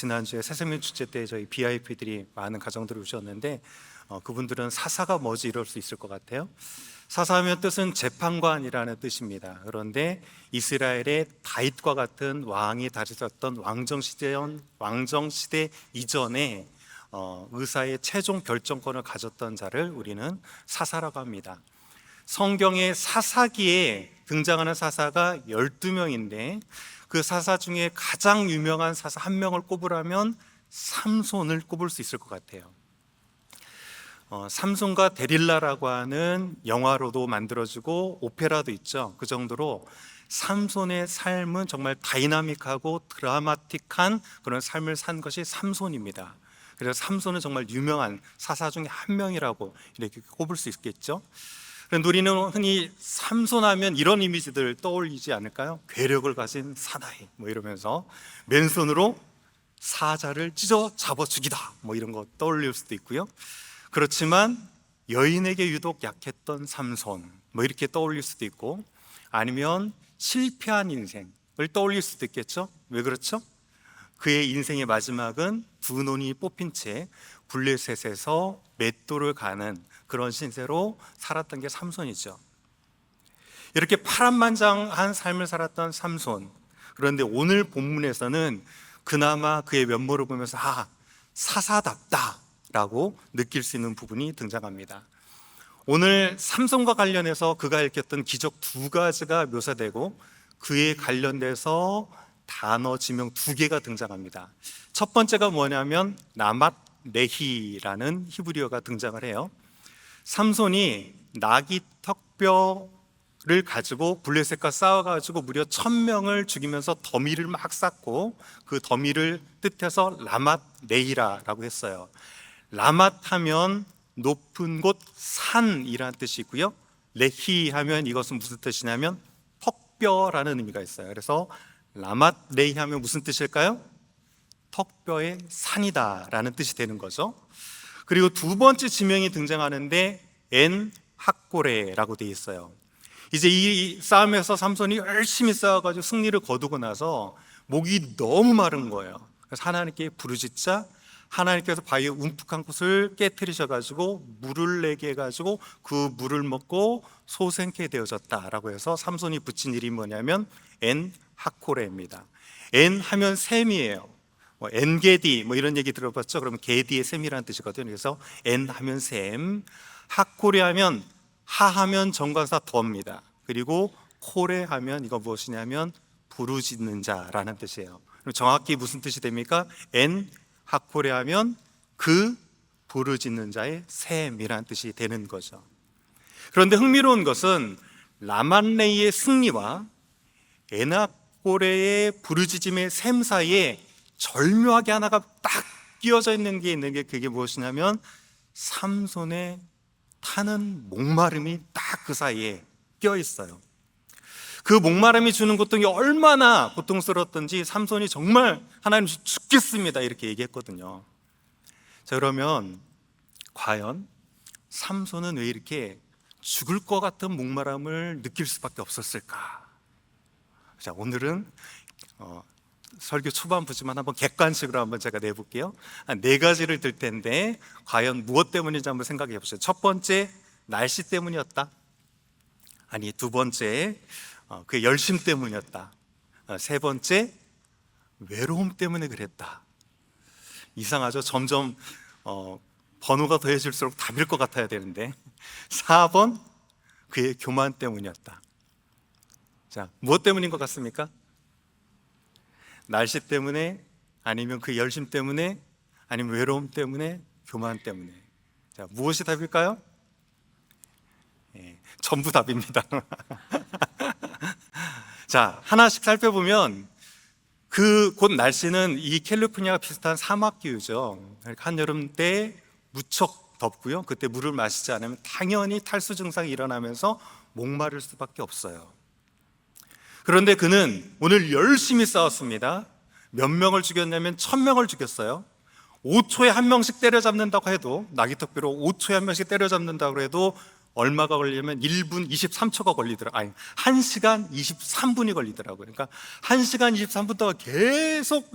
지난주에 새생명 축제 때 저희 VIP들이 많은 가정들이 오셨는데 그분들은 사사가 뭔지 이럴 수 있을 것 같아요. 사사하면 뜻은 재판관이라는 뜻입니다. 그런데 이스라엘의 다윗과 같은 왕이 다스렸던 왕정시대 이전에 의사의 최종 결정권을 가졌던 자를 우리는 사사라고 합니다. 성경의 사사기에 등장하는 사사가 12명인데 그 사사 중에 가장 유명한 사사 한 명을 꼽으라면 삼손을 꼽을 수 있을 것 같아요. 삼손과 데릴라라고 하는 영화로도 만들어지고 오페라도 있죠. 그 정도로 삼손의 삶은 정말 다이나믹하고 드라마틱한 그런 삶을 산 것이 삼손입니다. 그래서 삼손은 정말 유명한 사사 중에 한 명이라고 이렇게 꼽을 수 있겠죠. 그런데 우리는 흔히 삼손하면 이런 이미지들 떠올리지 않을까요? 괴력을 가진 사나이 이러면서 맨손으로 사자를 찢어 잡아 죽이다 이런 거 떠올릴 수도 있고요. 그렇지만 여인에게 유독 약했던 삼손 이렇게 떠올릴 수도 있고, 아니면 실패한 인생을 떠올릴 수도 있겠죠. 왜 그렇죠? 그의 인생의 마지막은 두 눈이 뽑힌 채 블레셋에서 맷돌을 가는 그런 신세로 살았던 게 삼손이죠. 이렇게 파란만장한 삶을 살았던 삼손, 그런데 오늘 본문에서는 그나마 그의 면모를 보면서 사사답다 라고 느낄 수 있는 부분이 등장합니다. 오늘 삼손과 관련해서 그가 일으켰던 기적 두 가지가 묘사되고 그에 관련돼서 단어 지명 두 개가 등장합니다. 첫 번째가 뭐냐면 라맛 레히라는 히브리어가 등장을 해요. 삼손이 나귀 턱뼈를 가지고 블레셋과 싸워가지고 무려 1000명을 죽이면서 더미를 막 쌓고 그 더미를 뜻해서 라맛 레히라라고 했어요. 라맛 하면 높은 곳, 산이라는 뜻이 있고요. 레히 하면 이것은 무슨 뜻이냐면 턱뼈라는 의미가 있어요. 그래서 라맛 레히 하면 무슨 뜻일까요? 턱뼈의 산이다 라는 뜻이 되는 거죠. 그리고 두 번째 지명이 등장하는데 엔 학고레라고 되어 있어요. 이제 이 싸움에서 삼손이 열심히 싸워가지고 승리를 거두고 나서 목이 너무 마른 거예요. 그래서 하나님께 부르짖자 하나님께서 바위에 움푹한 곳을 깨트리셔가지고 물을 내게 해가지고 그 물을 먹고 소생케 되어졌다라고 해서 삼손이 붙인 이름이 뭐냐면 엔 하코레입니다. 엔 하면 셈이에요. 엔게디 이런 얘기 들어봤죠? 그러면 게디의 셈이라는 뜻이거든요. 그래서 엔 하면 셈, 하코레 하면 하하면 정관사 더입니다. 그리고 코레 하면 이거 무엇이냐면 부르짖는 자라는 뜻이에요. 그럼 정확히 무슨 뜻이 됩니까? 엔 하코레 하면 그 부르짖는 자의 셈이라는 뜻이 되는 거죠. 그런데 흥미로운 것은 라만레이의 승리와 에나코레의 부르짖음의 셈 사이에 절묘하게 하나가 딱 끼어져 있는 게 그게 무엇이냐면 삼손의 타는 목마름이 딱 그 사이에 끼어 있어요. 그 목마름이 주는 고통이 얼마나 고통스러웠던지 삼손이 정말 하나님 죽겠습니다 이렇게 얘기했거든요. 자, 그러면 과연 삼손은 왜 이렇게 죽을 것 같은 목마름을 느낄 수밖에 없었을까? 자, 오늘은 설교 초반부지만 한번 객관식으로 한번 제가 내볼게요. 한 4가지를 들 텐데 과연 무엇 때문인지 한번 생각해 보세요. 첫 번째, 날씨 때문이었다. 아니, 두 번째, 그의 열심 때문이었다. 세 번째, 외로움 때문에 그랬다. 이상하죠? 점점 번호가 더해질수록 답일 것 같아야 되는데 4번, 그의 교만 때문이었다. 자, 무엇 때문인 것 같습니까? 날씨 때문에, 아니면 그 열심 때문에, 아니면 외로움 때문에, 교만 때문에. 자, 무엇이 답일까요? 전부 답입니다. 자, 하나씩 살펴보면 곧 날씨는 이 캘리포니아와 비슷한 사막 기후죠. 한여름 때 무척 덥고요. 그때 물을 마시지 않으면 당연히 탈수 증상이 일어나면서 목마를 수밖에 없어요. 그런데 그는 오늘 열심히 싸웠습니다. 몇 명을 죽였냐면 1000명을 죽였어요. 5초에 한 명씩 때려잡는다고 해도, 나기턱뼈로 5초에 한 명씩 때려잡는다고 해도 얼마가 걸리냐면 1분 23초가 걸리더라고요. 아니, 1시간 23분이 걸리더라고요. 그러니까 1시간 23분 동안 계속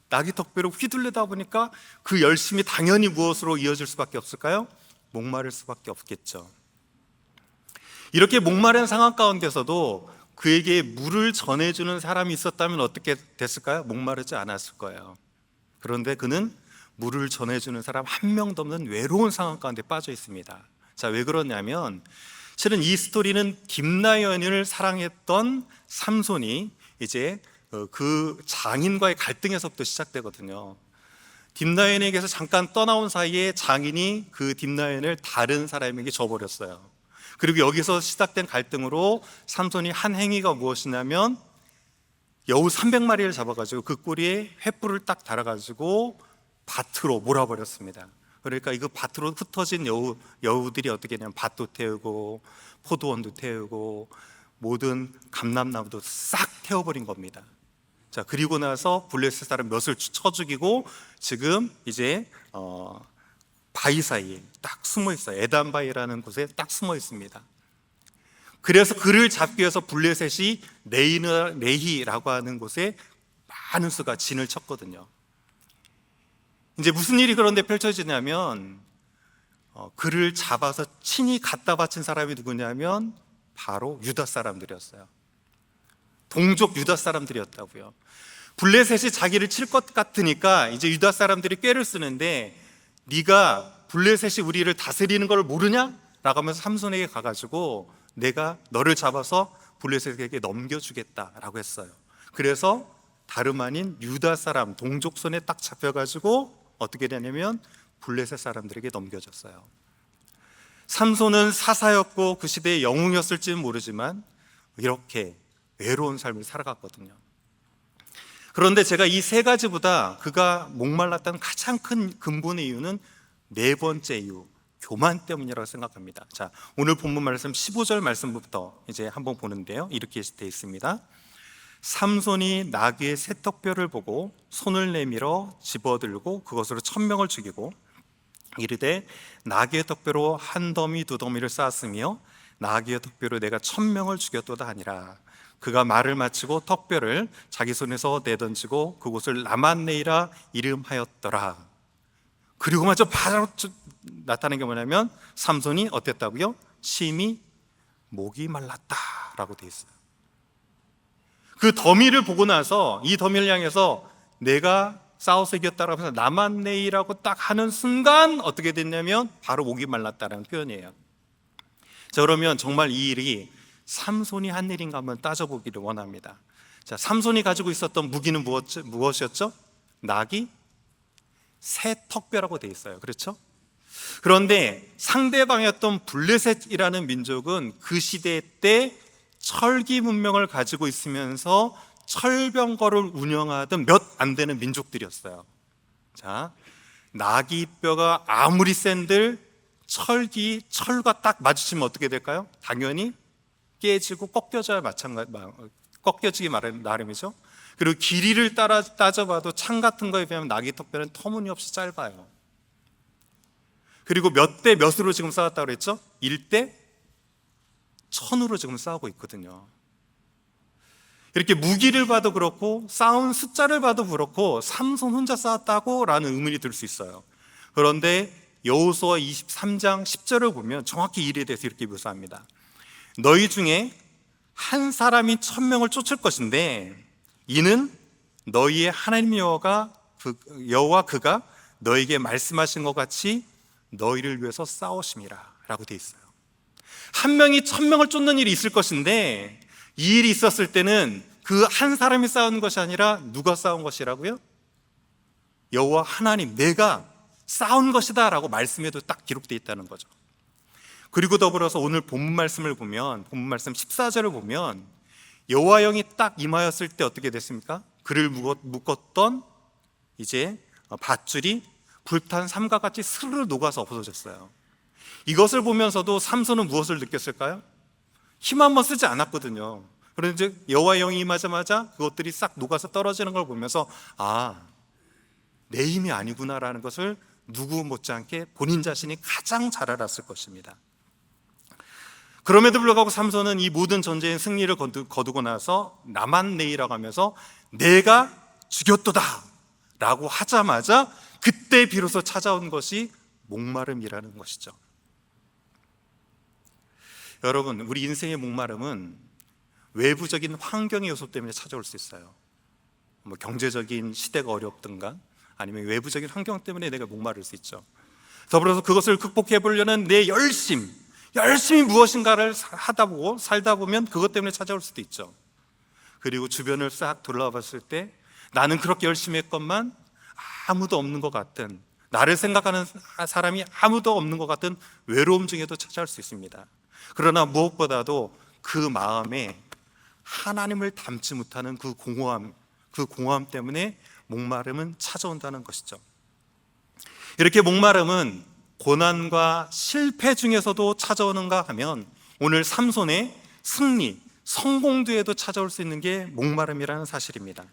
낙이 턱뼈로 휘둘리다 보니까 그 열심이 당연히 무엇으로 이어질 수밖에 없을까요? 목마를 수밖에 없겠죠. 이렇게 목마른 상황 가운데서도 그에게 물을 전해주는 사람이 있었다면 어떻게 됐을까요? 목마르지 않았을 거예요. 그런데 그는 물을 전해주는 사람 한 명도 없는 외로운 상황 가운데 빠져 있습니다. 자, 왜 그러냐면 실은 이 스토리는 김나연을 사랑했던 삼손이 이제 그 장인과의 갈등에서부터 시작되거든요. 딥나연에게서 잠깐 떠나온 사이에 장인이 그 딥나연을 다른 사람에게 줘버렸어요. 그리고 여기서 시작된 갈등으로 삼손이 한 행위가 무엇이냐면 여우 300마리를 잡아가지고 그 꼬리에 횃불을 딱 달아가지고 밭으로 몰아버렸습니다. 그러니까 이거 밭으로 흩어진 여우들이 어떻게 되냐면 밭도 태우고 포도원도 태우고 모든 감람나무도 싹 태워버린 겁니다. 자, 그리고 나서 블레셋 사람 몇을 쳐 죽이고 지금 이제 바위 사이에 딱 숨어 있어요. 에단 바위라는 곳에 딱 숨어 있습니다. 그래서 그를 잡기 위해서 블레셋이 레히라고 하는 곳에 많은 수가 진을 쳤거든요. 이제 무슨 일이 그런데 펼쳐지냐면 그를 잡아서 친히 갖다 바친 사람이 누구냐면 바로 유다 사람들이었어요. 동족 유다 사람들이었다고요. 블레셋이 자기를 칠 것 같으니까 이제 유다 사람들이 꾀를 쓰는데 네가 블레셋이 우리를 다스리는 걸 모르냐? 라고 하면서 삼손에게 가가지고 내가 너를 잡아서 블레셋에게 넘겨주겠다라고 했어요. 그래서 다름 아닌 유다 사람 동족 손에 딱 잡혀가지고 어떻게 되냐면 블레셋 사람들에게 넘겨졌어요. 삼손은 사사였고 그 시대의 영웅이었을지는 모르지만 이렇게 외로운 삶을 살아갔거든요. 그런데 제가 이 세 가지보다 그가 목말랐다는 가장 큰 근본의 이유는 네 번째 이유, 교만 때문이라고 생각합니다. 자, 오늘 본문 말씀 15절 말씀부터 이제 한번 보는데요. 이렇게 되어 있습니다. 삼손이 나귀의 새턱뼈를 보고 손을 내밀어 집어들고 그것으로 1000명을 죽이고 이르되 나귀의 턱뼈로 한 더미 두 더미를 쌓았으며 나귀의 턱뼈로 내가 1000명을 죽였도다 하니라. 그가 말을 마치고 턱뼈를 자기 손에서 내던지고 그곳을 라만네이라 이름하였더라. 그리고 마저 바로 나타나는 게 뭐냐면 삼손이 어땠다고요? 심히 목이 말랐다라고 되어 있어요. 그 더미를 보고 나서 이 더미를 향해서 내가 싸워서 이겼다라고 해서 라만네이라고 딱 하는 순간 어떻게 됐냐면 바로 목이 말랐다라는 표현이에요. 자, 그러면 정말 이 일이 삼손이 한 일인가 한번 따져보기를 원합니다. 자, 삼손이 가지고 있었던 무기는 무엇이었죠? 낙이 새 턱뼈라고 되어 있어요. 그렇죠? 그런데 상대방이었던 블레셋이라는 민족은 그 시대 때 철기 문명을 가지고 있으면서 철병거를 운영하던 몇 안 되는 민족들이었어요. 자, 나귀 뼈가 아무리 센들 철과 딱 마주치면 어떻게 될까요? 당연히 깨지고 꺾여지기 나름이죠. 그리고 길이를 따져봐도 창 같은 거에 비하면 나귀 턱뼈는 터무니없이 짧아요. 그리고 몇 대 몇으로 지금 싸웠다고 그랬죠? 1대 1000으로 지금 싸우고 있거든요. 이렇게 무기를 봐도 그렇고 싸운 숫자를 봐도 그렇고 삼손 혼자 싸웠다고 라는 의문이 들 수 있어요. 그런데 여호수아 23장 10절을 보면 정확히 이 일에 대해서 이렇게 묘사합니다. 너희 중에 한 사람이 1000명을 쫓을 것인데 이는 너희의 하나님 여호와 그가 너에게 말씀하신 것 같이 너희를 위해서 싸우심이라 라고 되어 있어요. 한 명이 1000명을 쫓는 일이 있을 것인데 이 일이 있었을 때는 그 한 사람이 싸우는 것이 아니라 누가 싸운 것이라고요? 여호와 하나님, 내가 싸운 것이다 라고 말씀에도 딱 기록되어 있다는 거죠. 그리고 더불어서 오늘 본문 말씀을 보면 본문 말씀 14절을 보면 여호와 영이 딱 임하였을 때 어떻게 됐습니까? 그를 묶었던 이제 밧줄이 불탄 삼과 같이 스르르 녹아서 없어졌어요. 이것을 보면서도 삼손은 무엇을 느꼈을까요? 힘 한번 쓰지 않았거든요. 그런데 여호와 영이 임하자마자 그것들이 싹 녹아서 떨어지는 걸 보면서 내 힘이 아니구나라는 것을 누구 못지않게 본인 자신이 가장 잘 알았을 것입니다. 그럼에도 불구하고 삼손은 이 모든 전쟁의 승리를 거두고 나서 라만네이라고 하면서 내가 죽였도다 라고 하자마자 그때 비로소 찾아온 것이 목마름이라는 것이죠. 여러분, 우리 인생의 목마름은 외부적인 환경의 요소 때문에 찾아올 수 있어요. 뭐 경제적인 시대가 어렵든가 아니면 외부적인 환경 때문에 내가 목마를 수 있죠. 더불어서 그것을 극복해 보려는 내 열심히 무엇인가를 하다 보고 살다 보면 그것 때문에 찾아올 수도 있죠. 그리고 주변을 싹 둘러봤을 때 나는 그렇게 열심히 했건만 아무도 없는 것 같은, 나를 생각하는 사람이 아무도 없는 것 같은 외로움 중에도 찾아올 수 있습니다. 그러나 무엇보다도 그 마음에 하나님을 담지 못하는 그 공허함 때문에 목마름은 찾아온다는 것이죠. 이렇게 목마름은 고난과 실패 중에서도 찾아오는가 하면 오늘 삼손의 승리, 성공 뒤에도 찾아올 수 있는 게 목마름이라는 사실입니다.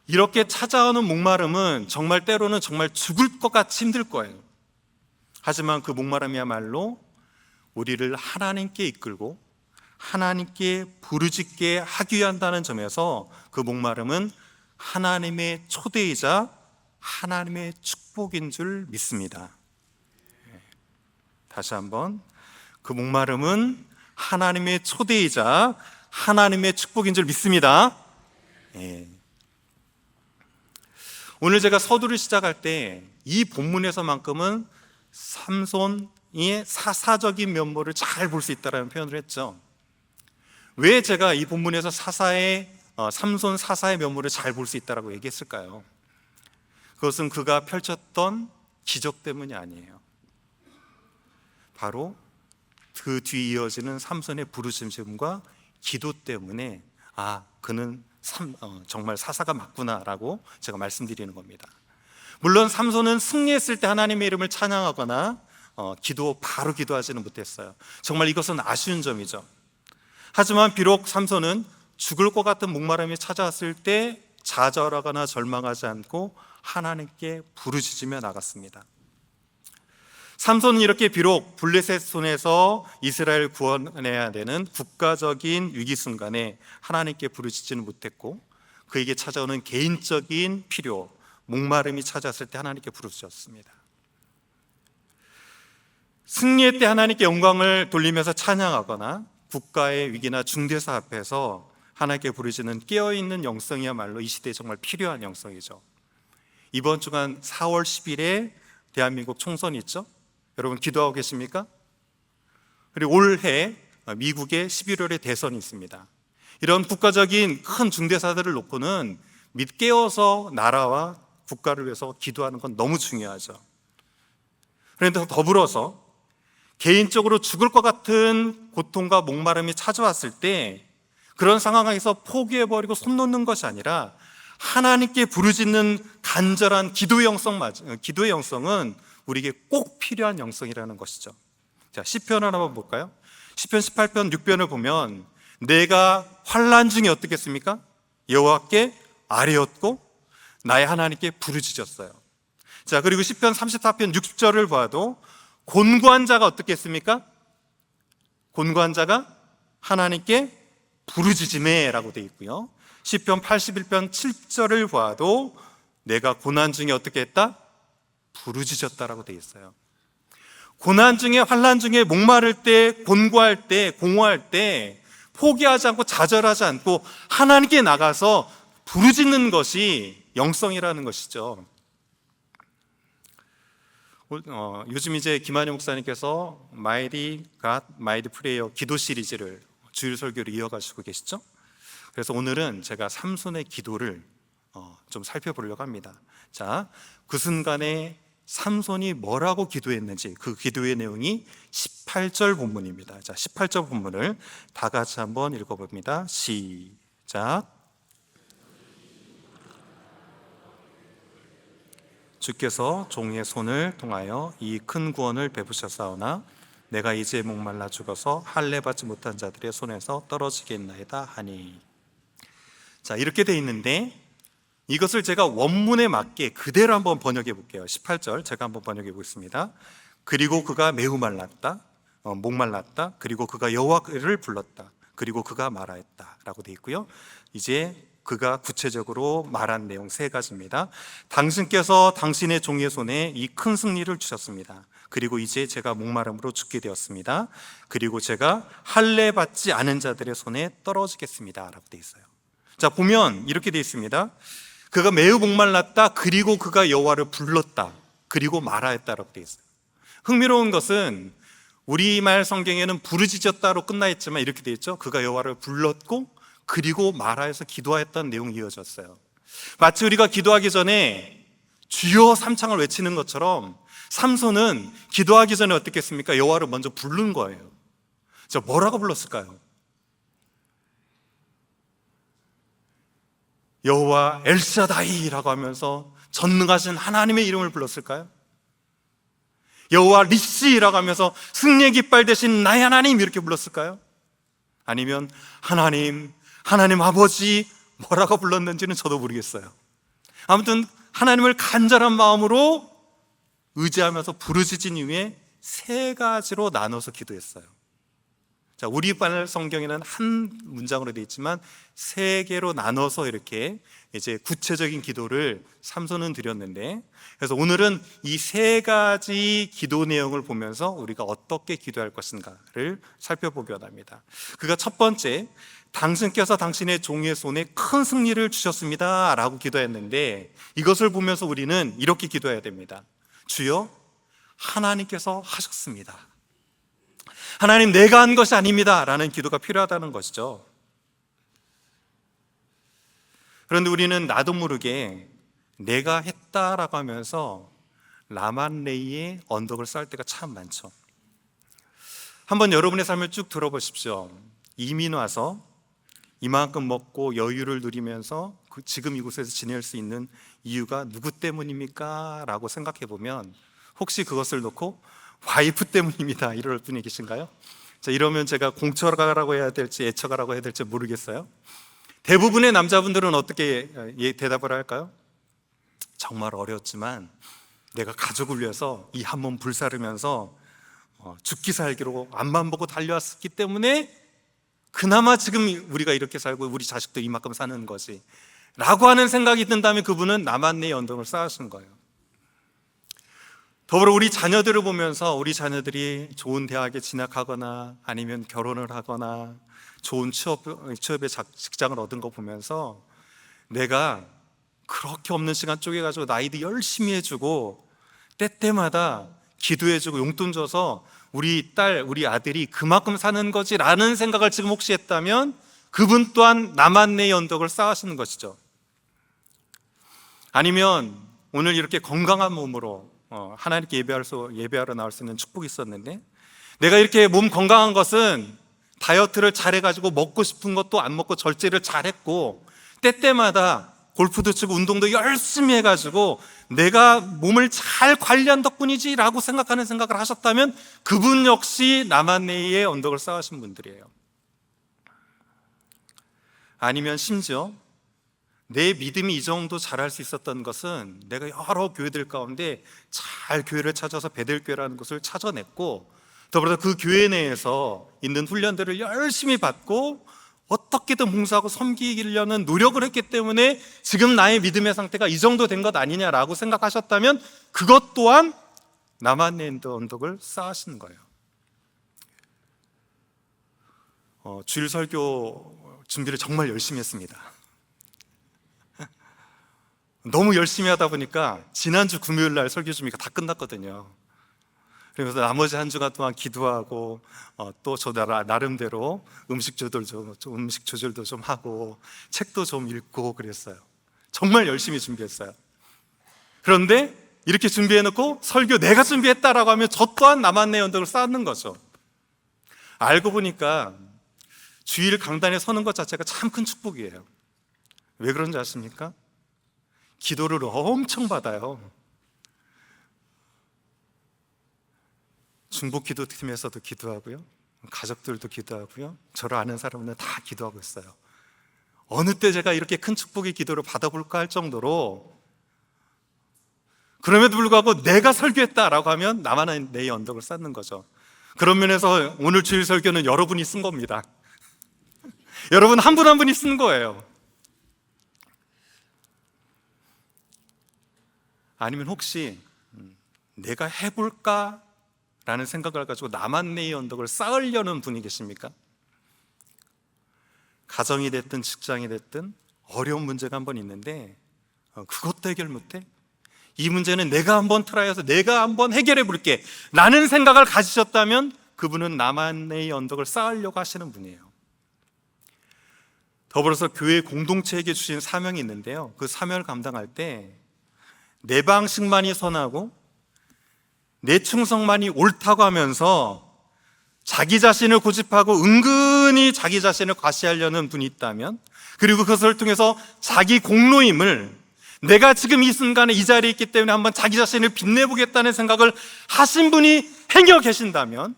이렇게 찾아오는 목마름은 정말 때로는 정말 죽을 것 같이 힘들 거예요. 하지만 그 목마름이야말로 우리를 하나님께 이끌고 하나님께 부르짖게 하기 위한다는 점에서 그 목마름은 하나님의 초대이자 하나님의 축복인 줄 믿습니다. 다시 한번, 그 목마름은 하나님의 초대이자 하나님의 축복인 줄 믿습니다. 오늘 제가 서두를 시작할 때 이 본문에서만큼은 삼손의 사사적인 면모를 잘 볼 수 있다는 표현을 했죠. 왜 제가 이 본문에서 삼손 사사의 면모를 잘 볼 수 있다고 얘기했을까요? 그것은 그가 펼쳤던 기적 때문이 아니에요. 바로 그 뒤 이어지는 삼손의 부르짖음과 기도 때문에 그는 정말 사사가 맞구나라고 제가 말씀드리는 겁니다. 물론 삼손은 승리했을 때 하나님의 이름을 찬양하거나 바로 기도하지는 못했어요. 정말 이것은 아쉬운 점이죠. 하지만 비록 삼손은 죽을 것 같은 목마름이 찾아왔을 때 좌절하거나 절망하지 않고 하나님께 부르짖으며 나갔습니다. 삼손은 이렇게 비록 블레셋 손에서 이스라엘 구원해야 되는 국가적인 위기 순간에 하나님께 부르짖지는 못했고, 그에게 찾아오는 개인적인 필요, 목마름이 찾아왔을 때 하나님께 부르짖었습니다. 승리의 때 하나님께 영광을 돌리면서 찬양하거나 국가의 위기나 중대사 앞에서 하나님께 부르짖는 깨어있는 영성이야말로 이 시대에 정말 필요한 영성이죠. 이번 주간 4월 10일에 대한민국 총선이 있죠. 여러분 기도하고 계십니까? 그리고 올해 미국의 11월에 대선이 있습니다. 이런 국가적인 큰 중대사들을 놓고는 깨어서 나라와 국가를 위해서 기도하는 건 너무 중요하죠. 그런데 더불어서 개인적으로 죽을 것 같은 고통과 목마름이 찾아왔을 때 그런 상황에서 포기해버리고 손 놓는 것이 아니라 하나님께 부르짖는 간절한 기도의 영성은 우리에게 꼭 필요한 영성이라는 것이죠. 자, 시편을 한번 볼까요? 시편 18편 6편을 보면 내가 환난 중에 어떻겠습니까? 여호와께 아뢰었고 나의 하나님께 부르짖었어요. 자, 그리고 시편 34편 60절을 봐도 곤고한 자가 어떻겠습니까? 곤고한 자가 하나님께 부르짖음에라고 되어 있고요. 시편 81편 7절을 봐도 내가 고난 중에 어떻게 했다? 부르짖었다라고 되어 있어요. 고난 중에, 환난 중에 목마를 때, 곤고할 때, 공허할 때 포기하지 않고 좌절하지 않고 하나님께 나가서 부르짖는 것이 영성이라는 것이죠. 요즘 이제 김한영 목사님께서 Mighty God, Mighty Prayer 기도 시리즈를 주일 설교로 이어가시고 계시죠. 그래서 오늘은 제가 삼손의 기도를 좀 살펴보려고 합니다. 자, 그 순간에 삼손이 뭐라고 기도했는지 그 기도의 내용이 18절 본문입니다. 자, 18절 본문을 다 같이 한번 읽어봅니다. 시작. 주께서 종의 손을 통하여 이 큰 구원을 베푸셨사오나 내가 이제 목말라 죽어서 할례 받지 못한 자들의 손에서 떨어지겠나이다 하니. 자, 이렇게 돼 있는데 이것을 제가 원문에 맞게 그대로 한번 번역해 볼게요. 18절 제가 한번 번역해 보겠습니다. 그리고 그가 매우 말랐다, 목말랐다. 그리고 그가 여호와를 불렀다. 그리고 그가 말하였다 라고 돼 있고요. 이제 그가 구체적으로 말한 내용 세 가지입니다. 당신께서 당신의 종의 손에 이 큰 승리를 주셨습니다. 그리고 이제 제가 목마름으로 죽게 되었습니다. 그리고 제가 할례 받지 않은 자들의 손에 떨어지겠습니다 라고 되어 있어요. 자, 보면 이렇게 되어 있습니다. 그가 매우 목말랐다. 그리고 그가 여호와를 불렀다. 그리고 말하였다라고 되어 있어요. 흥미로운 것은 우리말 성경에는 부르짖었다로 끝나 있지만 이렇게 되어 있죠. 그가 여호와를 불렀고 그리고 말하여서 기도하였다는 내용이 이어졌어요. 마치 우리가 기도하기 전에 주여 삼창을 외치는 것처럼 삼손은 기도하기 전에 어떻게 했습니까? 여호와를 먼저 부른 거예요. 자, 뭐라고 불렀을까요? 여호와 엘샤다이라고 하면서 전능하신 하나님의 이름을 불렀을까요? 여호와 리시라고 하면서 승리의 깃발 대신 나의 하나님 이렇게 불렀을까요? 아니면 하나님 아버지 뭐라고 불렀는지는 저도 모르겠어요. 아무튼 하나님을 간절한 마음으로 의지하면서 부르짖은 이후에 세 가지로 나눠서 기도했어요. 자, 우리말 성경에는 한 문장으로 되어 있지만 세 개로 나눠서 이렇게 이제 구체적인 기도를 삼손은 드렸는데, 그래서 오늘은 이 세 가지 기도 내용을 보면서 우리가 어떻게 기도할 것인가를 살펴보기 원합니다. 그가 첫 번째, 당신께서 당신의 종의 손에 큰 승리를 주셨습니다 라고 기도했는데, 이것을 보면서 우리는 이렇게 기도해야 됩니다. 주여, 하나님께서 하셨습니다. 하나님, 내가 한 것이 아닙니다 라는 기도가 필요하다는 것이죠. 그런데 우리는 나도 모르게 내가 했다라고 하면서 라만레이의 언덕을 쌓을 때가 참 많죠. 한번 여러분의 삶을 쭉 들어보십시오. 이민 와서 이만큼 먹고 여유를 누리면서 지금 이곳에서 지낼 수 있는 이유가 누구 때문입니까? 라고 생각해 보면 혹시 그것을 놓고 와이프 때문입니다 이럴 분이 계신가요? 자, 이러면 제가 공처가라고 해야 될지 애처가라고 해야 될지 모르겠어요. 대부분의 남자분들은 어떻게 대답을 할까요? 정말 어려웠지만 내가 가족을 위해서 이 한 몸 불사르면서 죽기 살기로 앞만 보고 달려왔기 때문에 그나마 지금 우리가 이렇게 살고 우리 자식도 이만큼 사는 거지 라고 하는 생각이 든다면 그분은 나만의 언덕을 쌓으신 거예요. 더불어 우리 자녀들을 보면서 우리 자녀들이 좋은 대학에 진학하거나 아니면 결혼을 하거나 좋은 취업의 직장을 얻은 거 보면서 내가 그렇게 없는 시간 쪼개가지고 나이도 열심히 해주고 때때마다 기도해주고 용돈 줘서 우리 딸, 우리 아들이 그만큼 사는 거지 라는 생각을 지금 혹시 했다면 그분 또한 나만의 언덕을 쌓으시는 것이죠. 아니면 오늘 이렇게 건강한 몸으로 하나님께 예배하러 나올 수 있는 축복이 있었는데 내가 이렇게 몸 건강한 것은 다이어트를 잘해가지고 먹고 싶은 것도 안 먹고 절제를 잘했고 때때마다 골프도 치고 운동도 열심히 해가지고 내가 몸을 잘 관리한 덕분이지 라고 생각하는 생각을 하셨다면 그분 역시 나만의 언덕을 쌓으신 분들이에요. 아니면 심지어 내 믿음이 이 정도 잘할 수 있었던 것은 내가 여러 교회들 가운데 잘 교회를 찾아서 베델교회라는 곳을 찾아냈고 더불어서 그 교회 내에서 있는 훈련들을 열심히 받고 어떻게든 봉사하고 섬기려는 노력을 했기 때문에 지금 나의 믿음의 상태가 이 정도 된 것 아니냐라고 생각하셨다면 그것 또한 나만의 언덕을 쌓으신 거예요. 주일 설교 준비를 정말 열심히 했습니다. 너무 열심히 하다 보니까 지난주 금요일 날 설교 준비가 다 끝났거든요. 그래서 나머지 한 주간 동안 기도하고 또 저 나름대로 음식 조절도 좀 하고 책도 좀 읽고 그랬어요. 정말 열심히 준비했어요. 그런데 이렇게 준비해놓고 설교 내가 준비했다라고 하면 저 또한 나만의 언덕을 쌓는 거죠. 알고 보니까 주일 강단에 서는 것 자체가 참 큰 축복이에요. 왜 그런지 아십니까? 기도를 엄청 받아요. 중복 기도팀에서도 기도하고요, 가족들도 기도하고요, 저를 아는 사람은 다 기도하고 있어요. 어느 때 제가 이렇게 큰 축복의 기도를 받아볼까 할 정도로, 그럼에도 불구하고 내가 설교했다라고 하면 나만의 내 언덕을 쌓는 거죠. 그런 면에서 오늘 주일 설교는 여러분이 쓴 겁니다. 여러분 한 분 한 분이 쓴 거예요. 아니면 혹시 내가 해볼까? 라는 생각을 가지고 나만네의 언덕을 쌓으려는 분이 계십니까? 가정이 됐든 직장이 됐든 어려운 문제가 한번 있는데 그것도 해결 못해? 이 문제는 내가 한번 트라이해서 내가 한번 해결해 볼게 라는 생각을 가지셨다면 그분은 나만의 언덕을 쌓으려고 하시는 분이에요. 더불어서 교회 공동체에게 주신 사명이 있는데요, 그 사명을 감당할 때 내 방식만이 선하고 내 충성만이 옳다고 하면서 자기 자신을 고집하고 은근히 자기 자신을 과시하려는 분이 있다면, 그리고 그것을 통해서 자기 공로임을, 내가 지금 이 순간에 이 자리에 있기 때문에 한번 자기 자신을 빛내보겠다는 생각을 하신 분이 행여 계신다면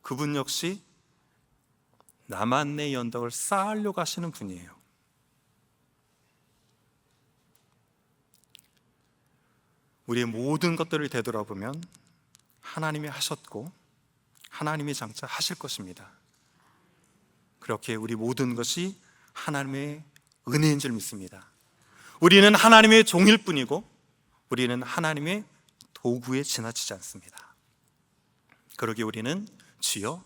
그분 역시 나만의 언덕을 쌓으려고 하시는 분이에요. 우리의 모든 것들을 되돌아보면 하나님이 하셨고 하나님이 장차 하실 것입니다. 그렇게 우리 모든 것이 하나님의 은혜인 줄 믿습니다. 우리는 하나님의 종일 뿐이고 우리는 하나님의 도구에 지나치지 않습니다. 그러기에 우리는 주여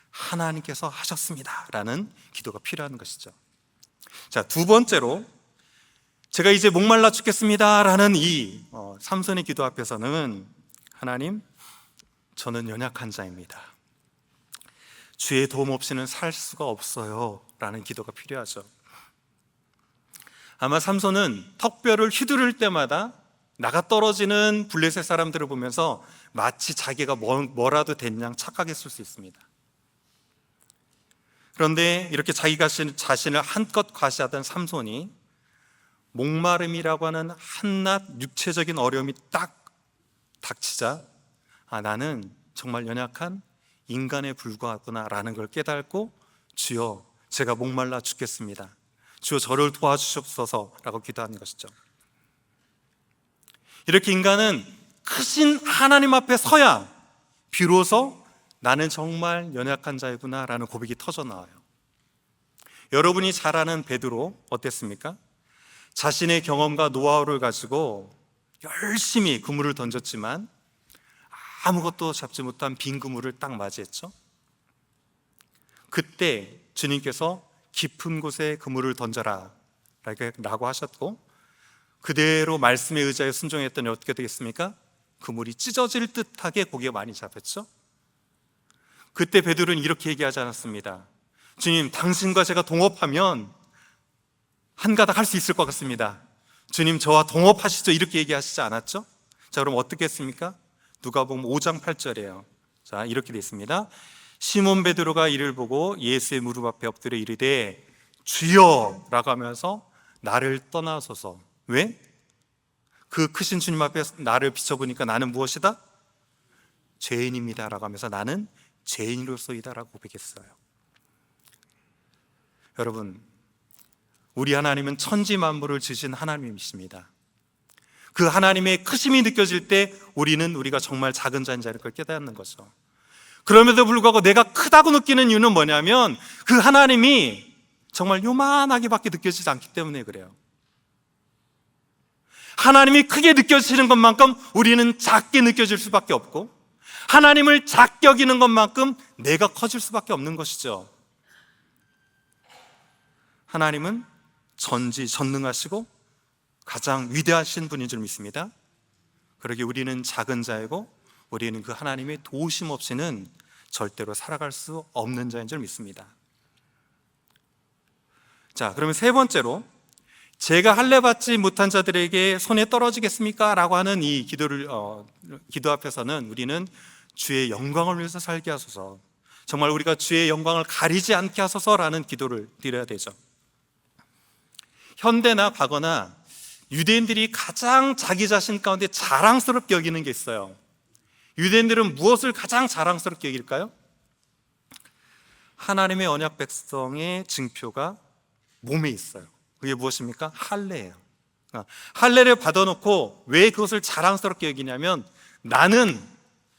하나님께서 하셨습니다 라는 기도가 필요한 것이죠. 자, 두 번째로, 제가 이제 목말라 죽겠습니다 라는 이 삼손의 기도 앞에서는 하나님, 저는 연약한 자입니다. 주의 도움 없이는 살 수가 없어요 라는 기도가 필요하죠. 아마 삼손은 턱뼈를 휘두를 때마다 나가 떨어지는 블레셋 사람들을 보면서 마치 자기가 뭐라도 된 양 착각했을 수 있습니다. 그런데 이렇게 자기 자신을 한껏 과시하던 삼손이 목마름이라고 하는 한낱 육체적인 어려움이 딱 닥치자, 나는 정말 연약한 인간에 불과하구나 라는 걸 깨닫고, 주여 제가 목말라 죽겠습니다, 주여 저를 도와주시옵소서 라고 기도하는 것이죠. 이렇게 인간은 크신 하나님 앞에 서야 비로소 나는 정말 연약한 자이구나 라는 고백이 터져나와요. 여러분이 잘 아는 베드로 어땠습니까? 자신의 경험과 노하우를 가지고 열심히 그물을 던졌지만 아무것도 잡지 못한 빈 그물을 딱 맞이했죠. 그때 주님께서 깊은 곳에 그물을 던져라 라고 하셨고, 그대로 말씀에 의지하여 순종했더니 어떻게 되겠습니까? 그물이 찢어질 듯하게 고기가 많이 잡혔죠. 그때 베드로는 이렇게 얘기하지 않았습니다. 주님, 당신과 제가 동업하면 한가닥 할 수 있을 것 같습니다. 주님, 저와 동업하시죠, 이렇게 얘기하시지 않았죠? 자, 그럼 어떻게 했습니까? 누가복음 5장 8절이에요. 자, 이렇게 되어 있습니다. 시몬 베드로가 이를 보고 예수의 무릎 앞에 엎드려 이르되 주여 라고 하면서 나를 떠나소서. 왜? 그 크신 주님 앞에 나를 비춰보니까 나는 무엇이다? 죄인입니다 라고 하면서 나는 죄인으로서이다 라고 고백했어요. 여러분, 우리 하나님은 천지 만물을 지으신 하나님이십니다. 그 하나님의 크심이 느껴질 때 우리가 정말 작은 자인 걸 깨닫는 거죠. 그럼에도 불구하고 내가 크다고 느끼는 이유는 뭐냐면 그 하나님이 정말 요만하게밖에 느껴지지 않기 때문에 그래요. 하나님이 크게 느껴지는 것만큼 우리는 작게 느껴질 수밖에 없고, 하나님을 작게 여기는 것만큼 내가 커질 수밖에 없는 것이죠. 하나님은 전지전능하시고 가장 위대하신 분인 줄 믿습니다. 그러기에 우리는 작은 자이고 우리는 그 하나님의 도우심 없이는 절대로 살아갈 수 없는 자인 줄 믿습니다. 자, 그러면 세 번째로, 제가 할례 받지 못한 자들에게 손에 떨어지겠습니까? 라고 하는 이 기도 앞에서는 우리는 주의 영광을 위해서 살게 하소서, 정말 우리가 주의 영광을 가리지 않게 하소서라는 기도를 드려야 되죠. 현대나 과거나 유대인들이 가장 자기 자신 가운데 자랑스럽게 여기는 게 있어요. 유대인들은 무엇을 가장 자랑스럽게 여길까요? 하나님의 언약 백성의 증표가 몸에 있어요. 그게 무엇입니까? 할례예요. 할례를 받아놓고 왜 그것을 자랑스럽게 여기냐면, 나는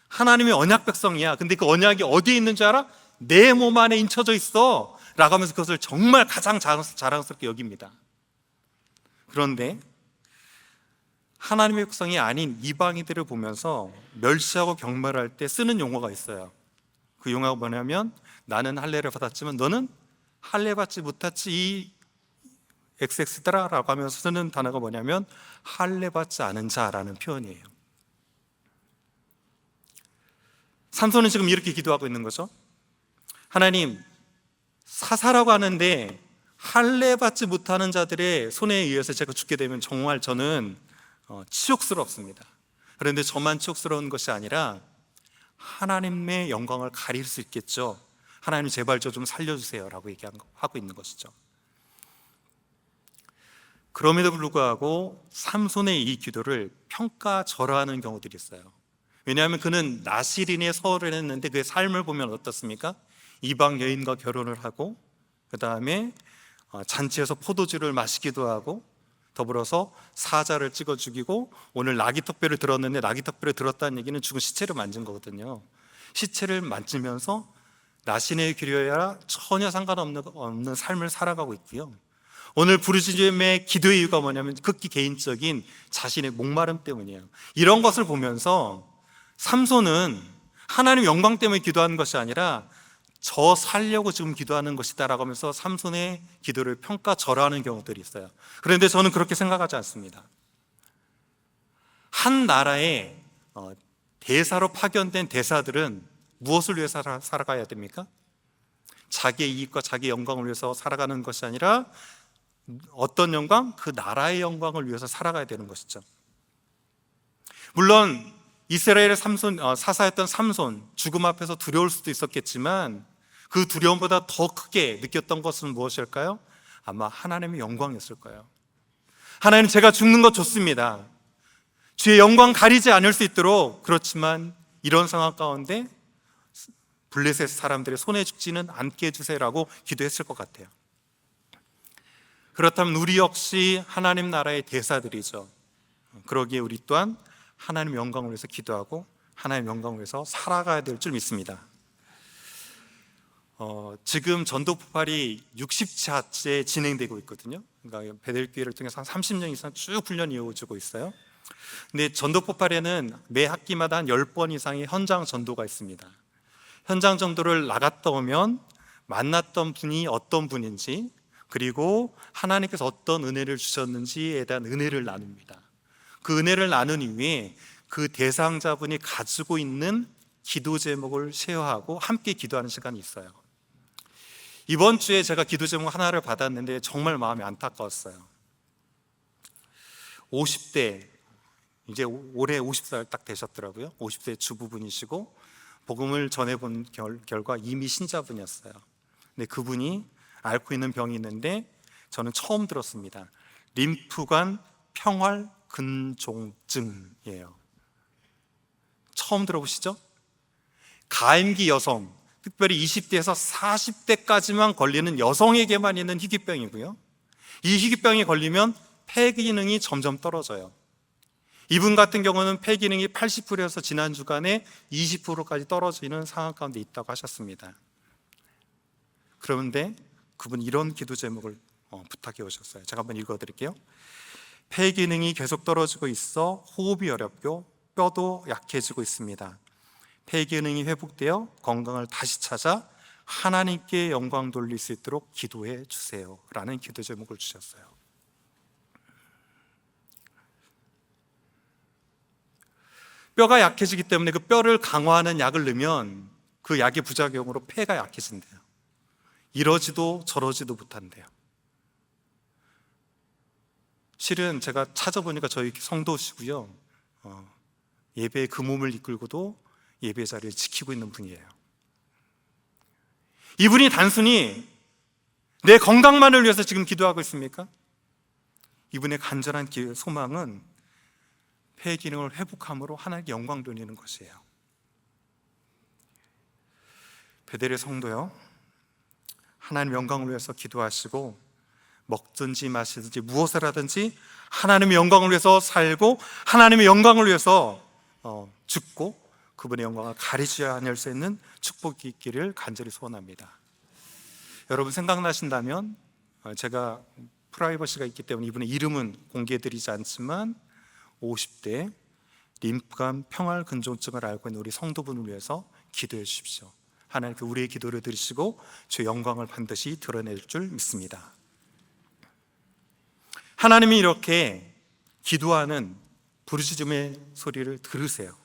하나님의 언약 백성이야. 근데 그 언약이 어디에 있는 줄 알아? 내 몸 안에 인쳐져 있어 라고 하면서 그것을 정말 가장 자랑스럽게 여깁니다. 그런데 하나님의 백성이 아닌 이방인들을 보면서 멸시하고 경멸할 때 쓰는 용어가 있어요. 그 용어가 뭐냐면, 나는 할례를 받았지만 너는 할례 받지 못했지 이 XX더라 라고 하면서 쓰는 단어가 뭐냐면 할례 받지 않은 자라는 표현이에요. 삼손은 지금 이렇게 기도하고 있는 거죠. 하나님, 사사라고 하는데 할례 받지 못하는 자들의 손에 의해서 제가 죽게 되면 정말 저는 치욕스럽습니다. 그런데 저만 치욕스러운 것이 아니라 하나님의 영광을 가릴 수 있겠죠. 하나님 제발 저 좀 살려주세요 라고 하고 있는 것이죠. 그럼에도 불구하고 삼손의 이 기도를 평가절하하는 경우들이 있어요. 왜냐하면 그는 나실인의 서울을 했는데 그의 삶을 보면 어떻습니까? 이방 여인과 결혼을 하고 그 다음에 잔치에서 포도주를 마시기도 하고 더불어서 사자를 찍어 죽이고, 오늘 나귀특별을 들었는데 나귀특별을 들었다는 얘기는 죽은 시체를 만진 거거든요. 시체를 만지면서 나신의 기류야 전혀 상관없는 삶을 살아가고 있고요. 오늘 부르짖음의 기도의 이유가 뭐냐면 극히 개인적인 자신의 목마름 때문이에요. 이런 것을 보면서 삼손은 하나님 영광 때문에 기도하는 것이 아니라 저 살려고 지금 기도하는 것이다 라고 하면서 삼손의 기도를 평가절하하는 경우들이 있어요. 그런데 저는 그렇게 생각하지 않습니다. 한 나라의 대사로 파견된 대사들은 무엇을 위해 살아가야 됩니까? 자기의 이익과 자기의 영광을 위해서 살아가는 것이 아니라 어떤 영광? 그 나라의 영광을 위해서 살아가야 되는 것이죠. 물론 이스라엘의 사사였던 삼손, 죽음 앞에서 두려울 수도 있었겠지만 그 두려움보다 더 크게 느꼈던 것은 무엇일까요? 아마 하나님의 영광이었을 거예요. 하나님, 제가 죽는 것 좋습니다. 주의 영광 가리지 않을 수 있도록, 그렇지만 이런 상황 가운데 블레셋 사람들의 손에 죽지는 않게 해주세요라고 기도했을 것 같아요. 그렇다면 우리 역시 하나님 나라의 대사들이죠. 그러기에 우리 또한 하나님 영광을 위해서 기도하고 하나님 영광을 위해서 살아가야 될 줄 믿습니다. 지금 전도 폭발이 60차째 진행되고 있거든요. 그러니까 베델교회를 통해서 한 30년 이상 쭉 훈련이 이루어지고 있어요. 근데 전도 폭발에는 매 학기마다 한 10번 이상의 현장 전도가 있습니다. 현장 전도를 나갔다 오면 만났던 분이 어떤 분인지, 그리고 하나님께서 어떤 은혜를 주셨는지에 대한 은혜를 나눕니다. 그 은혜를 나눈 이후에 그 대상자분이 가지고 있는 기도 제목을 쉐어하고 함께 기도하는 시간이 있어요. 이번 주에 제가 기도 제목 하나를 받았는데 정말 마음이 안타까웠어요. 50대, 이제 올해 50살 딱 되셨더라고요. 50대 주부분이시고 복음을 전해본 결과 이미 신자분이었어요. 근데 그분이 앓고 있는 병이 있는데 저는 처음 들었습니다. 림프관 평활 근종증이에요. 처음 들어보시죠? 가임기 여성, 특별히 20대에서 40대까지만 걸리는 여성에게만 있는 희귀병이고요. 이 희귀병이 걸리면 폐 기능이 점점 떨어져요. 이분 같은 경우는 폐 기능이 80%에서 지난 주간에 20%까지 떨어지는 상황 가운데 있다고 하셨습니다. 그런데 그분 이런 기도 제목을 부탁해 오셨어요. 제가 한번 읽어드릴게요. 폐 기능이 계속 떨어지고 있어 호흡이 어렵고 뼈도 약해지고 있습니다. 폐 기능이 회복되어 건강을 다시 찾아 하나님께 영광 돌릴 수 있도록 기도해 주세요 라는 기도 제목을 주셨어요. 뼈가 약해지기 때문에 그 뼈를 강화하는 약을 넣으면 그 약의 부작용으로 폐가 약해진대요. 이러지도 저러지도 못한대요. 실은 제가 찾아보니까 저희 성도시고요, 예배의 그 몸을 이끌고도 예배 자리를 지키고 있는 분이에요. 이분이 단순히 내 건강만을 위해서 지금 기도하고 있습니까? 이분의 간절한 소망은 폐 기능을 회복함으로 하나님께 영광 돌리는 것이에요. 베델의 성도요, 하나님 영광을 위해서 기도하시고 먹든지 마시든지 무엇을 하든지 하나님의 영광을 위해서 살고 하나님의 영광을 위해서 죽고 그분의 영광을 가리지 않을 수 있는 축복이 있기를 간절히 소원합니다. 여러분 생각나신다면, 제가 프라이버시가 있기 때문에 이분의 이름은 공개해드리지 않지만 50대 림프관 평활 근종증을 앓고 있는 우리 성도분을 위해서 기도해 주십시오. 하나님께 우리의 기도를 들으시고 주의 영광을 반드시 드러낼 줄 믿습니다. 하나님이 이렇게 기도하는 부르짖음의 소리를 들으세요.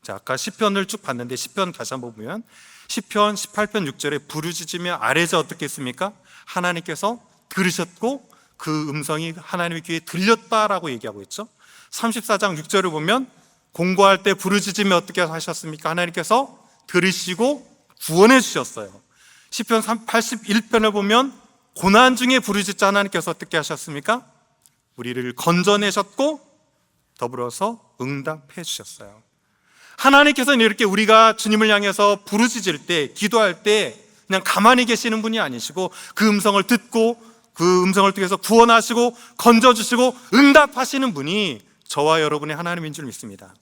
자, 아까 시편을 쭉 봤는데 시편 다시 한번 보면 시편 18편 6절에 부르짖으며 아뢰자 어떻게 했습니까? 하나님께서 들으셨고 그 음성이 하나님의 귀에 들렸다라고 얘기하고 있죠. 34장 6절을 보면 공고할 때 부르짖으며 어떻게 하셨습니까? 하나님께서 들으시고 구원해 주셨어요. 시편 81편을 보면 고난 중에 부르짖자 하나님께서 어떻게 하셨습니까? 우리를 건져내셨고 더불어서 응답해 주셨어요. 하나님께서는 이렇게 우리가 주님을 향해서 부르짖을 때, 기도할 때 그냥 가만히 계시는 분이 아니시고 그 음성을 듣고 그 음성을 통해서 구원하시고 건져주시고 응답하시는 분이 저와 여러분의 하나님인 줄 믿습니다.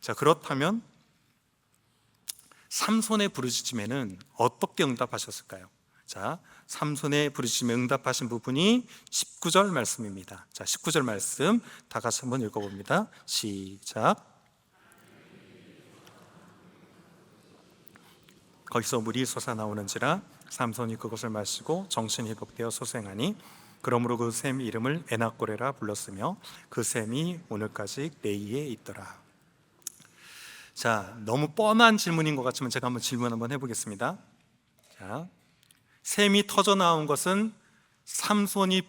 자, 그렇다면 삼손의 부르짖음에는 어떻게 응답하셨을까요? 자, 삼손의 부르짖음에 응답하신 부분이 19절 말씀입니다. 자, 19절 말씀 다 같이 한번 읽어봅니다. 시작. 거기서 물이 솟아나오는지라 삼손이 그것을 마시고 정신이 회복되어 소생하니 그러므로 그 샘 이름을 에나꼬레라 불렀으며 그 샘이 오늘까지 네이에 있더라. 자, 너무 뻔한 질문인 것 같지만 제가 한번 질문 한번 해보겠습니다. 자, 샘이 터져 나온 것은 삼손이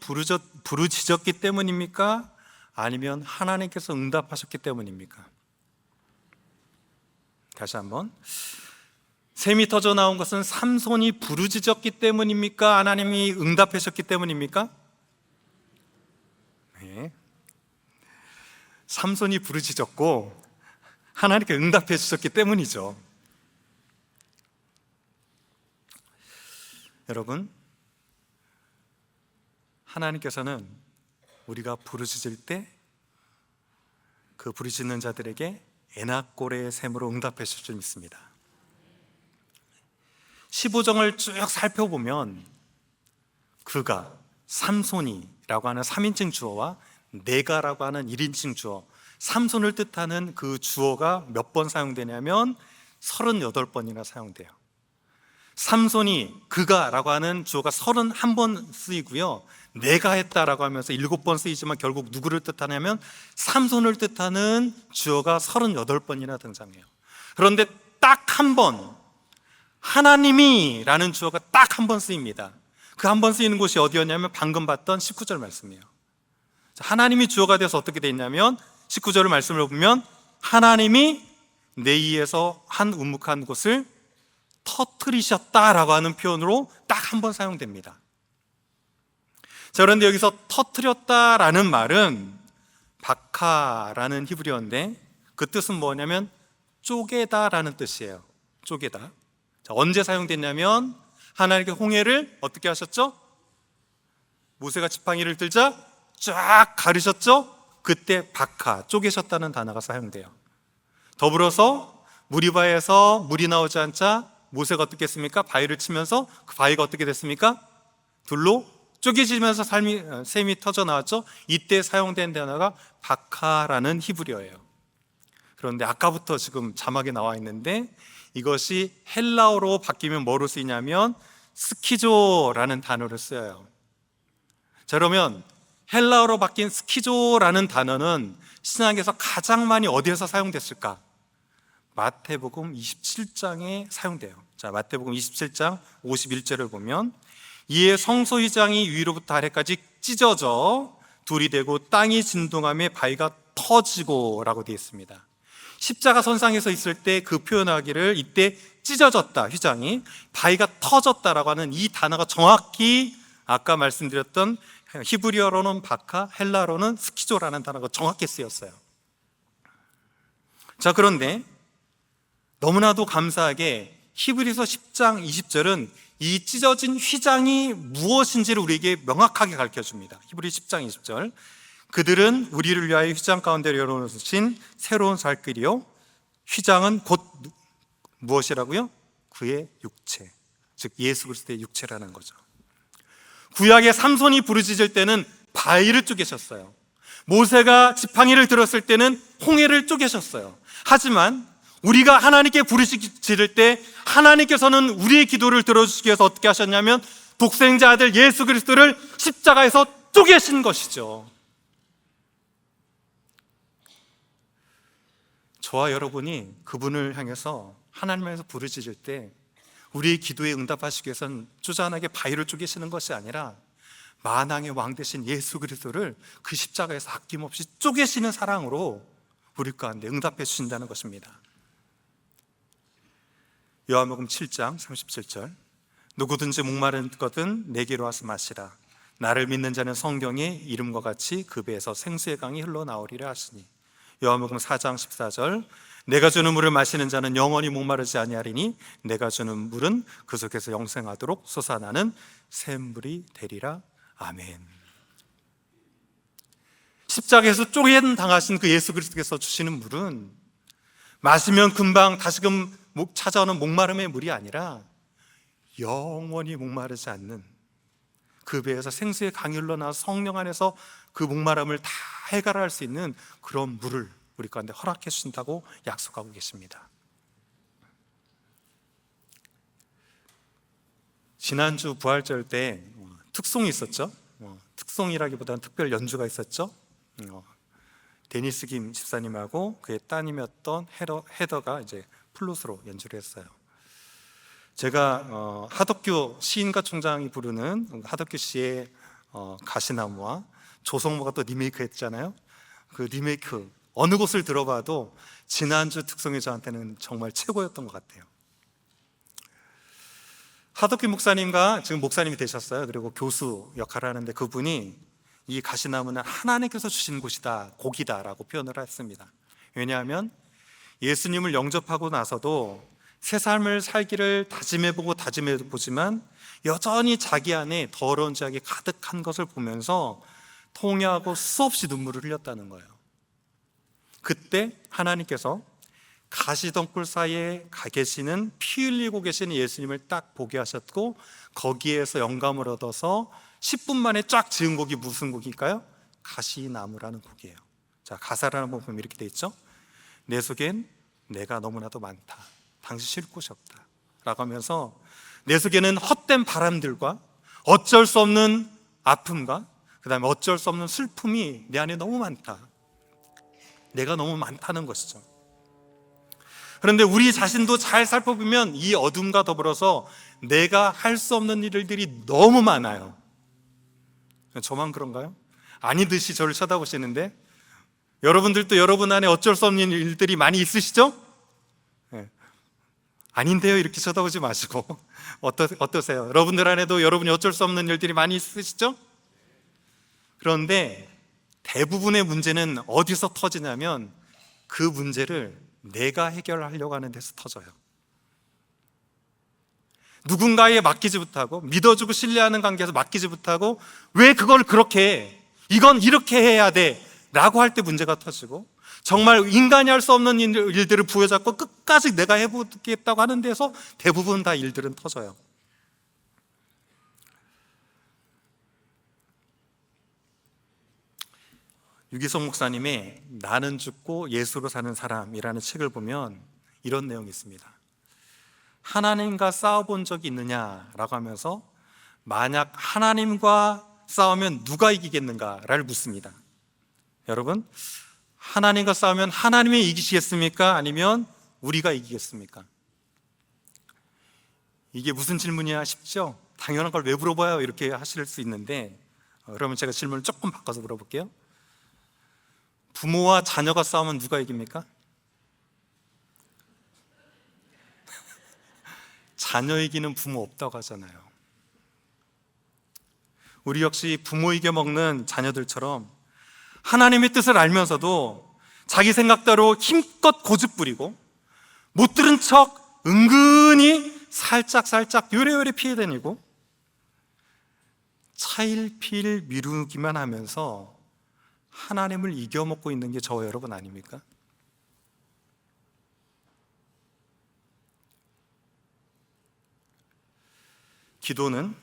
부르짖었기 때문입니까? 아니면 하나님께서 응답하셨기 때문입니까? 다시 한번, 샘이 터져 나온 것은 삼손이 부르짖었기 때문입니까? 하나님이 응답하셨기 때문입니까? 네. 삼손이 부르짖었고 하나님께 응답해 주셨기 때문이죠. 여러분, 하나님께서는 우리가 부르짖을 때 그 부르짖는 자들에게 에나꼬레의 샘으로 응답해 주실 줄 믿습니다. 15정을 쭉 살펴보면 그가, 삼손이라고 하는 3인칭 주어와 내가라고 하는 1인칭 주어, 삼손을 뜻하는 그 주어가 몇 번 사용되냐면 38번이나 사용돼요. 삼손이, 그가라고 하는 주어가 31번 쓰이고요, 내가 했다라고 하면서 7번 쓰이지만 결국 누구를 뜻하냐면 삼손을 뜻하는 주어가 38번이나 등장해요. 그런데 딱 한 번, 하나님이 라는 주어가 딱 한 번 쓰입니다. 그 한 번 쓰이는 곳이 어디였냐면 방금 봤던 19절 말씀이에요. 하나님이 주어가 돼서 어떻게 되어 있냐면 19절 말씀을 보면 하나님이 네이에서 한 우묵한 곳을 터뜨리셨다라고 하는 표현으로 딱 한 번 사용됩니다. 자, 그런데 여기서 터뜨렸다라는 말은 바카라는 히브리어인데 그 뜻은 뭐냐면 쪼개다라는 뜻이에요. 쪼개다. 자, 언제 사용됐냐면 하나님께 홍해를 어떻게 하셨죠? 모세가 지팡이를 들자 쫙 가르셨죠? 그때 바카, 쪼개셨다는 단어가 사용돼요. 더불어서 무리바에서 물이 나오지 않자 모세가 어떻게 했습니까? 바위를 치면서 그 바위가 어떻게 됐습니까? 둘로 쪼개지면서 샘이 터져 나왔죠? 이때 사용된 단어가 바카라는 히브리어예요. 그런데 아까부터 지금 자막에 나와 있는데 이것이 헬라어로 바뀌면 뭐로 쓰이냐면 스키조라는 단어를 써요. 자, 그러면 헬라어로 바뀐 스키조라는 단어는 신약에서 가장 많이 어디에서 사용됐을까? 마태복음 27장에 사용돼요. 자, 마태복음 27장 51절을 보면 이에 성소 휘장이 위로부터 아래까지 찢어져 둘이 되고 땅이 진동하며 바위가 터지고 라고 되어 있습니다. 십자가 선상에서 있을 때 그 표현하기를 이때 찢어졌다, 휘장이 바위가 터졌다라고 하는 이 단어가 정확히 아까 말씀드렸던 히브리어로는 바카, 헬라어로는 스키조라는 단어가 정확히 쓰였어요. 자, 그런데 너무나도 감사하게 히브리서 10장 20절은 이 찢어진 휘장이 무엇인지를 우리에게 명확하게 가르쳐줍니다. 히브리 10장 20절, 그들은 우리를 위하여 휘장 가운데 열어놓으신 새로운 살길이요 휘장은 곧 무엇이라고요? 그의 육체, 즉 예수 그리스도의 육체라는 거죠. 구약의 삼손이 부르짖을 때는 바위를 쪼개셨어요. 모세가 지팡이를 들었을 때는 홍해를 쪼개셨어요. 하지만 우리가 하나님께 부르짖을 때 하나님께서는 우리의 기도를 들어주시기 위해서 어떻게 하셨냐면 독생자 아들 예수 그리스도를 십자가에서 쪼개신 것이죠. 저와 여러분이 그분을 향해서 하나님에서 부르짖을 때 우리의 기도에 응답하시기 위해서는 쪼잔하게 바위를 쪼개시는 것이 아니라 만왕의 왕 되신 예수 그리스도를 그 십자가에서 아낌없이 쪼개시는 사랑으로 우리 가운데 응답해 주신다는 것입니다. 요한복음 7장 37절, 누구든지 목마르거든 내게로 와서 마시라. 나를 믿는 자는 성경의 이름과 같이 그 배에서 생수의 강이 흘러나오리라 하시니. 요한복음 4장 14절, 내가 주는 물을 마시는 자는 영원히 목마르지 아니하리니 내가 주는 물은 그 속에서 영생하도록 솟아나는 샘물이 되리라. 아멘. 십자가에서 쪼개 당하신 그 예수 그리스도께서 주시는 물은 마시면 금방 다시금 찾아오는 목마름의 물이 아니라 영원히 목마르지 않는 그 배에서 생수의 강이 흘러나와 성령 안에서 그 목마름을 다 해결할 수 있는 그런 물을 우리 가운데 허락해 주신다고 약속하고 계십니다. 지난주 부활절 때 특송이 있었죠. 특송이라기보다는 특별 연주가 있었죠. 데니스 김 집사님하고 그의 따님이었던 헤더가 이제 플룻으로 연주를 했어요. 제가 하덕규 시인가 총장이 부르는 하덕규 씨의 가시나무와 조성모가 또 리메이크 했잖아요. 그 리메이크 어느 곳을 들어봐도 지난주 특송이 저한테는 정말 최고였던 것 같아요. 하덕규 목사님과 지금 목사님이 되셨어요. 그리고 교수 역할을 하는데 그분이 이 가시나무는 하나님께서 주신 곳이다, 곡이다라고 표현을 했습니다. 왜냐하면 예수님을 영접하고 나서도 새 삶을 살기를 다짐해보지만 여전히 자기 안에 더러운 죄악이 가득한 것을 보면서 통회하고 수없이 눈물을 흘렸다는 거예요. 그때 하나님께서 가시덩굴 사이에 가 계시는 피 흘리고 계시는 예수님을 딱 보게 하셨고 거기에서 영감을 얻어서 10분 만에 쫙 지은 곡이 무슨 곡일까요? 가시나무라는 곡이에요. 자, 가사를 한번 보면 이렇게 돼 있죠. 내 속엔 내가 너무나도 많다. 당신 쉴 곳이 없다 라고 하면서 내 속에는 헛된 바람들과 어쩔 수 없는 아픔과 그 다음에 어쩔 수 없는 슬픔이 내 안에 너무 많다. 내가 너무 많다는 것이죠. 그런데 우리 자신도 잘 살펴보면 이 어둠과 더불어서 내가 할 수 없는 일들이 너무 많아요. 저만 그런가요? 아니듯이 저를 쳐다보시는데 여러분들도 여러분 안에 어쩔 수 없는 일들이 많이 있으시죠? 네. 아닌데요 이렇게 쳐다보지 마시고 어떠세요? 여러분들 안에도 여러분이 어쩔 수 없는 일들이 많이 있으시죠? 그런데 대부분의 문제는 어디서 터지냐면 그 문제를 내가 해결하려고 하는 데서 터져요. 누군가에 맡기지 못하고 믿어주고 신뢰하는 관계에서 맡기지 못하고 왜 그걸 그렇게 해? 이건 이렇게 해야 돼 라고 할 때 문제가 터지고 정말 인간이 할 수 없는 일들을 부여잡고 끝까지 내가 해보겠다고 하는 데서 대부분 다 일들은 터져요. 유기성 목사님의 나는 죽고 예수로 사는 사람이라는 책을 보면 이런 내용이 있습니다. 하나님과 싸워본 적이 있느냐라고 하면서 만약 하나님과 싸우면 누가 이기겠는가를 묻습니다. 여러분, 하나님과 싸우면 하나님이 이기시겠습니까? 아니면 우리가 이기겠습니까? 이게 무슨 질문이야 싶죠? 당연한 걸 왜 물어봐요? 이렇게 하실 수 있는데 그러면 제가 질문을 조금 바꿔서 물어볼게요. 부모와 자녀가 싸우면 누가 이깁니까? 자녀 이기는 부모 없다고 하잖아요. 우리 역시 부모 이겨먹는 자녀들처럼 하나님의 뜻을 알면서도 자기 생각대로 힘껏 고집부리고 못 들은 척 은근히 살짝 요래요래 피해 다니고 차일피일 미루기만 하면서 하나님을 이겨먹고 있는 게 저와 여러분 아닙니까? 기도는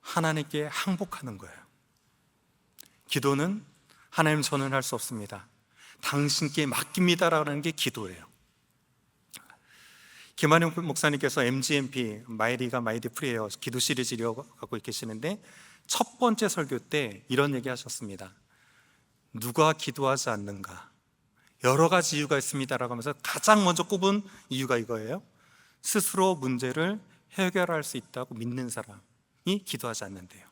하나님께 항복하는 거예요. 기도는 하나님, 저는 할 수 없습니다. 당신께 맡깁니다라는 게 기도예요. 김한영 목사님께서 MGMP, 마이리가 마이디 프리에어 기도 시리즈를 갖고 계시는데 첫 번째 설교 때 이런 얘기 하셨습니다. 누가 기도하지 않는가? 여러 가지 이유가 있습니다라고 하면서 가장 먼저 꼽은 이유가 이거예요. 스스로 문제를 해결할 수 있다고 믿는 사람이 기도하지 않는데요.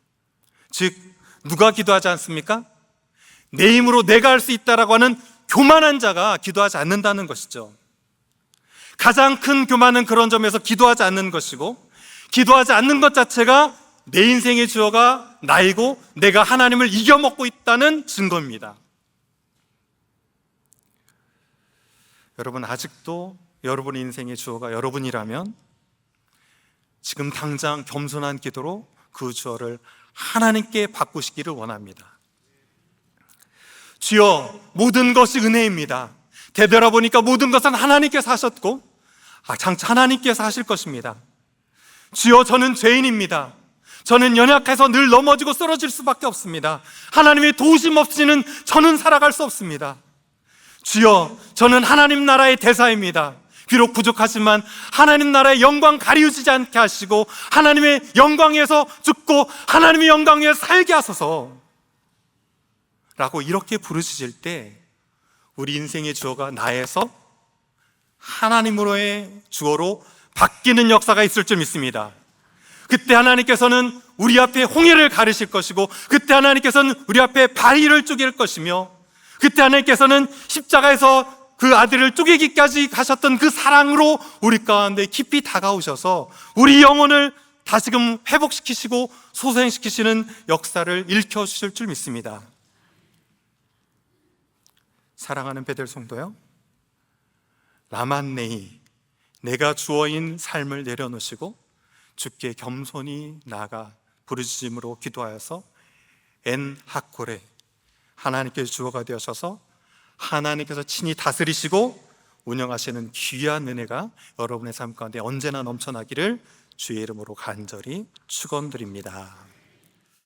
즉, 누가 기도하지 않습니까? 내 힘으로 내가 할 수 있다라고 하는 교만한 자가 기도하지 않는다는 것이죠. 가장 큰 교만은 그런 점에서 기도하지 않는 것이고, 기도하지 않는 것 자체가 내 인생의 주어가 나이고 내가 하나님을 이겨먹고 있다는 증거입니다. 여러분, 아직도 여러분의 인생의 주어가 여러분이라면 지금 당장 겸손한 기도로 그 주어를 하나님께 바꾸시기를 원합니다. 주여, 모든 것이 은혜입니다. 되돌아보니까 모든 것은 하나님께서 하셨고 장차 하나님께서 하실 것입니다. 주여, 저는 죄인입니다. 저는 연약해서 늘 넘어지고 쓰러질 수밖에 없습니다. 하나님의 도우심 없이는 저는 살아갈 수 없습니다. 주여, 저는 하나님 나라의 대사입니다. 비록 부족하지만 하나님 나라의 영광 가리우지 않게 하시고 하나님의 영광에서 죽고 하나님의 영광에 살게 하소서 라고 이렇게 부르짖을 때 우리 인생의 주어가 나에서 하나님으로의 주어로 바뀌는 역사가 있을 줄 믿습니다. 그때 하나님께서는 우리 앞에 홍해를 가르실 것이고, 그때 하나님께서는 우리 앞에 바위를 쪼갤 것이며, 그때 하나님께서는 십자가에서 그 아들을 쪼개기까지 가셨던 그 사랑으로 우리 가운데 깊이 다가오셔서 우리 영혼을 다시금 회복시키시고 소생시키시는 역사를 일으켜주실 줄 믿습니다. 사랑하는 베델 성도요, 라만네이, 내가 주어인 삶을 내려놓으시고 주께 겸손히 나아가 부르짖음으로 기도하여서 엔 하콜에 하나님께서 주어가 되어셔서 하나님께서 친히 다스리시고 운영하시는 귀한 은혜가 여러분의 삶 가운데 언제나 넘쳐나기를 주의 이름으로 간절히 축원드립니다.